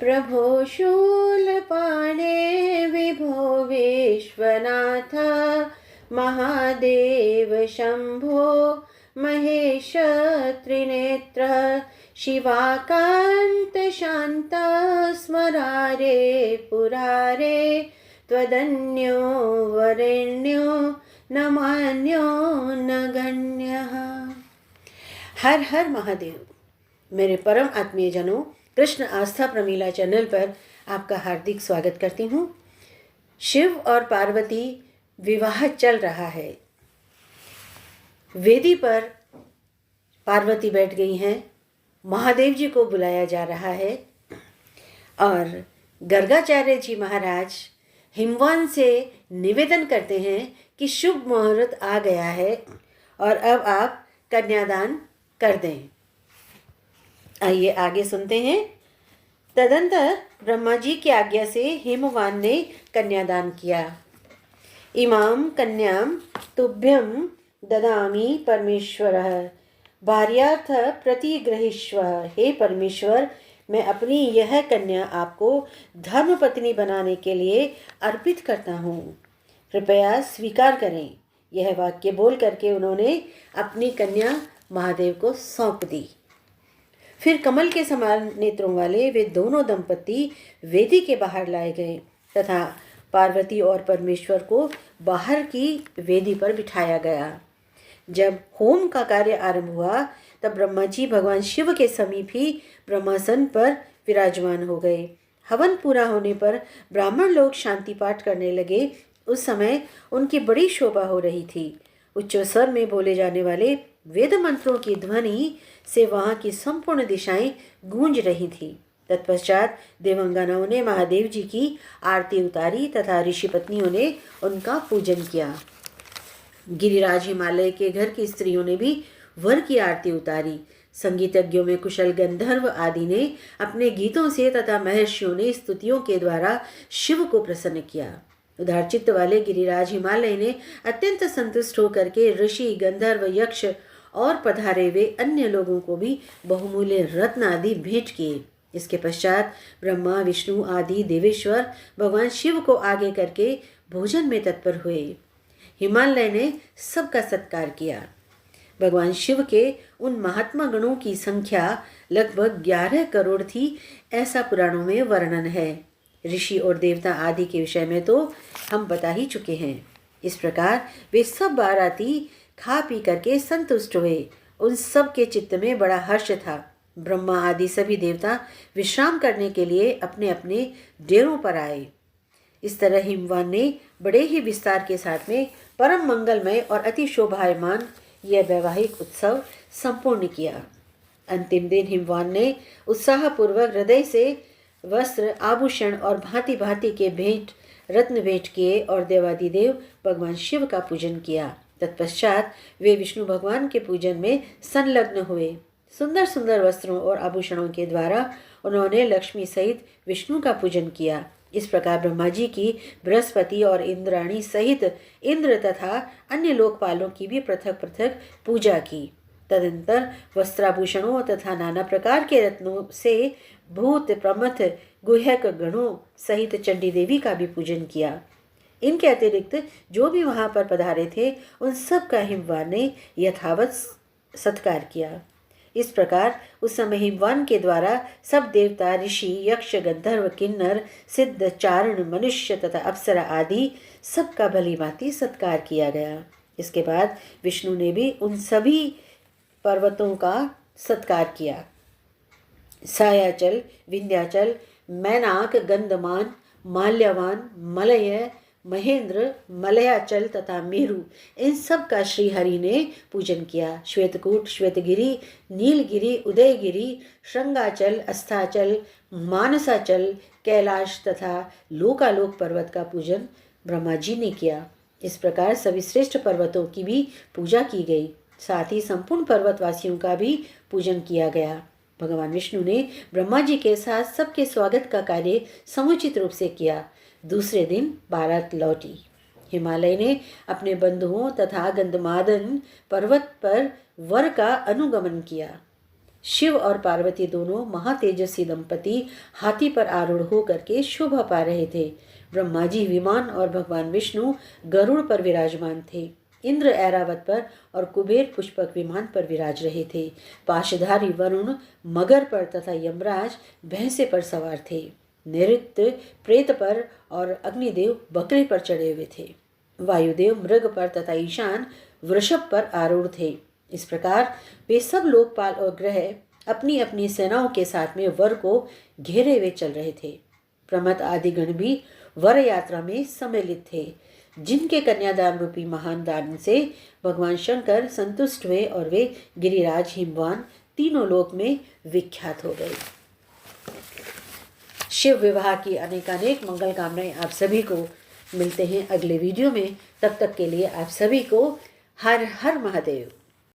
प्रभो शूलपाणे विभो विश्वनाथ महादेव शंभो महेश त्रिनेत्र शिवाकांत शांत स्मरारे पुरारे त्वदन्यो वरेण्यो न मान्यो न गण्यः। हर हर महादेव। मेरे परम आत्मीय जनों, कृष्ण आस्था प्रमीला चैनल पर आपका हार्दिक स्वागत करती हूँ। शिव और पार्वती विवाह चल रहा है। वेदी पर पार्वती बैठ गई हैं, महादेव जी को बुलाया जा रहा है और गर्गाचार्य जी महाराज हिमवान से निवेदन करते हैं कि शुभ मुहूर्त आ गया है और अब आप कन्यादान कर दें। आइए आगे सुनते हैं। तदंतर ब्रह्मा जी की आज्ञा से हिमवान ने कन्यादान किया। इमाम कन्याम तुभ्यं ददामि परमेश्वरः भार्यार्थ प्रतिगृहीष्व। हे परमेश्वर, मैं अपनी यह कन्या आपको धर्मपत्नी बनाने के लिए अर्पित करता हूँ, कृपया स्वीकार करें। यह वाक्य बोल करके उन्होंने अपनी कन्या महादेव को सौंप दी। फिर कमल के समान नेत्रों वाले वे दोनों दंपति वेदी के बाहर लाए गए तथा पार्वती और परमेश्वर को बाहर की वेदी पर बिठाया गया। जब होम का कार्य आरंभ हुआ तब ब्रह्मा जी भगवान शिव के समीप ही ब्रह्मासन पर विराजमान हो गए। हवन पूरा होने पर ब्राह्मण लोग शांति पाठ करने लगे। उस समय उनकी बड़ी शोभा हो रही थी। उच्च स्वर में बोले जाने वाले वेद मंत्रों की ध्वनि से वहां की संपूर्ण दिशाएं गूंज रही थी। तत्पश्चात देवंगनाओं ने महादेव जी की आरती उतारी तथा ऋषि पत्नियों ने उनका पूजन किया। गिरिराज हिमालय के घर की स्त्रियों ने भी वर की आरती उतारी। संगीतज्ञों में कुशल गंधर्व आदि ने अपने गीतों से तथा महर्षियों ने स्तुतियों के द्वारा शिव को प्रसन्न किया। उदार चित्त वाले गिरिराज हिमालय ने अत्यंत संतुष्ट होकर के ऋषि, गंधर्व, यक्ष और पधारे वे अन्य लोगों को भी बहुमूल्य रत्न आदि भेंट किए। इसके पश्चात ब्रह्मा, विष्णु आदि देवेश्वर भगवान शिव को आगे करके भोजन में तत्पर हुए। हिमालय ने सबका सत्कार किया। भगवान शिव के उन महात्मा गणों की संख्या लगभग 11 करोड़ थी, ऐसा पुराणों में वर्णन है। ऋषि और देवता आदि के विषय में तो हम बता ही चुके हैं। इस प्रकार वे सब बाराती खा पी करके संतुष्ट हुए। उन सब के चित्त में बड़ा हर्ष था। ब्रह्मा आदि सभी देवता विश्राम करने के लिए अपने अपने डेरों पर आए। इस तरह हिमवान ने बड़े ही विस्तार के साथ में परम मंगलमय और अति शोभायमान यह वैवाहिक उत्सव संपूर्ण किया। अंतिम दिन हिमवान ने उत्साहपूर्वक हृदय से वस्त्र, आभूषण और भांति भांति के भेंट, रत्न भेंट किए और देवादिदेव भगवान शिव का पूजन किया। तत्पश्चात वे विष्णु भगवान के पूजन में संलग्न हुए। सुंदर सुंदर वस्त्रों और आभूषणों के द्वारा उन्होंने लक्ष्मी सहित विष्णु का पूजन किया। इस प्रकार ब्रह्मा जी की बृहस्पति और इंद्राणी सहित इंद्र तथा अन्य लोकपालों की भी पृथक पृथक पूजा की। तदंतर वस्त्राभूषणों तथा नाना प्रकार के रत्नों से भूत, प्रमथ, गुह्यक गणों सहित चंडी देवी का भी पूजन किया। इनके अतिरिक्त जो भी वहां पर पधारे थे उन सब का हिमवान ने यथावत सत्कार किया। इस प्रकार उस समय हिमवान के द्वारा सब देवता, ऋषि, यक्ष, गंधर्व, किन्नर, सिद्ध, चारण, मनुष्य तथा अप्सरा आदि सबका भली भांति सत्कार किया गया। इसके बाद विष्णु ने भी उन सभी पर्वतों का सत्कार किया। सायाचल, विंध्याचल, मैनाक, गंधमान, माल्यवान, मलय, महेंद्र, मलयाचल तथा मेरु, इन सब का श्री हरि ने पूजन किया। श्वेतकूट, श्वेतगिरी, नीलगिरी, उदयगिरी, श्रृंगाचल, अस्ताचल, मानसाचल, कैलाश तथा लोकालोक पर्वत का पूजन ब्रह्मा जी ने किया। इस प्रकार सभी श्रेष्ठ पर्वतों की भी पूजा की गई। साथ ही संपूर्ण पर्वतवासियों का भी पूजन किया गया। भगवान विष्णु ने ब्रह्मा जी के साथ सबके स्वागत का कार्य समुचित रूप से किया। दूसरे दिन बारात लौटी। हिमालय ने अपने बंधुओं तथा गंधमादन पर्वत पर वर का अनुगमन किया। शिव और पार्वती दोनों महातेजस्वी दंपति हाथी पर आरूढ़ होकर के शोभा पा रहे थे। ब्रह्मा जी विमान और भगवान विष्णु गरुड़ पर विराजमान थे। इंद्र ऐरावत पर और कुबेर पुष्पक विमान पर विराज रहे थे। पाशधारी वरुण मगर पर तथा यमराज भैंसे पर सवार थे। नैऋत्य प्रेत पर और अग्निदेव बकरे पर चढ़े हुए थे। वायुदेव मृग पर तथा ईशान वृषभ पर आरूढ़ थे। इस प्रकार वे सब लोकपाल और ग्रह अपनी अपनी सेनाओं के साथ में वर को घेरे हुए चल रहे थे। प्रमथ आदि गण भी वर यात्रा में सम्मिलित थे, जिनके कन्यादान रूपी महान दान से भगवान शंकर संतुष्ट हुए और वे गिरिराज हिमवान तीनों लोक में विख्यात हो गए। शिव विवाह की अनेकानेक मंगल कामनाएं आप सभी को। मिलते हैं अगले वीडियो में। तब तक के लिए आप सभी को हर हर महादेव।